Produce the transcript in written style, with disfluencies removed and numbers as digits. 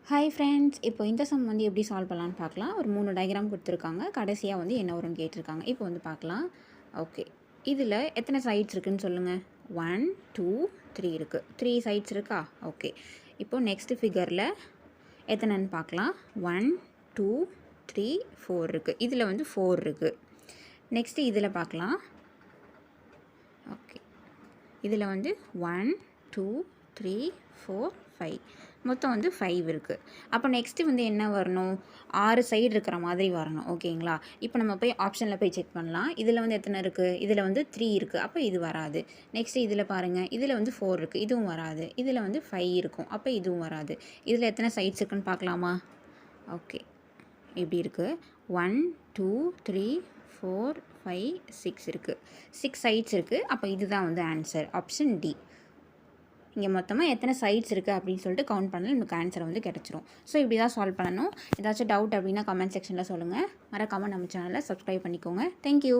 Hi friends, இப்போ இந்த some வந்து எப்படி சால்வ் பண்ணலான்னு பார்க்கலாம். ஒரு 3 டயக்ராம் கொடுத்துருக்காங்க. கடைசியாக வந்து என்ன வரும்னு கேட்டிருக்காங்க. இப்போ வந்து பார்க்கலாம். ஓகே, இதில் எத்தனை சைட்ஸ் இருக்குதுன்னு சொல்லுங்கள். 1 2 3 இருக்குது. 3 சைட்ஸ் இருக்கா? ஓகே, இப்போது நெக்ஸ்ட் ஃபிகரில் எத்தனைன்னு பார்க்கலாம். 1 2 3 4 இருக்குது. இதில் வந்து 4 இருக்குது. நெக்ஸ்ட்டு இதில் பார்க்கலாம். ஓகே, இதில் வந்து 1 2 3 4 5 மொத்தம் வந்து 5 இருக்குது. அப்போ நெக்ஸ்ட்டு வந்து என்ன வரணும், 6 சைடு இருக்கிற மாதிரி வரணும். ஓகேங்களா? இப்போ நம்ம போய் ஆப்ஷனில் போய் செக் பண்ணலாம். இதில் வந்து எத்தனை இருக்குது? இதில் வந்து 3 இருக்குது. அப்போ இது வராது. நெக்ஸ்ட்டு இதில் பாருங்கள், இதில் வந்து 4 இருக்குது. இதுவும் வராது. இதில் வந்து 5 இருக்கும். அப்போ இதுவும் வராது. இதில் எத்தனை சைட்ஸ் இருக்குன்னு பார்க்கலாமா? ஓகே, இப்படி இருக்குது. 1 2 3 4 5 6 இருக்குது. 6 சைட்ஸ் இருக்குது. அப்போ இதுதான் வந்து ஆன்சர். Option D. இங்கே மொத்தமாக எத்தனை சைட்ஸ் இருக்குது அப்படின்னு சொல்லிட்டு கவுண்ட் பண்ணல நமக்கு ஆன்சர் வந்து கிடச்சிரும். ஸோ இப்படி தான் சால்வ் பண்ணணும். ஏதாச்சும் டவுட் அப்படின்னா கமெண்ட் செக்ஷனில் சொல்லுங்கள். மறக்காமல் நம்ம சேனலை சப்ஸ்கிரைப் பண்ணிக்கோங்க. தேங்க்யூ.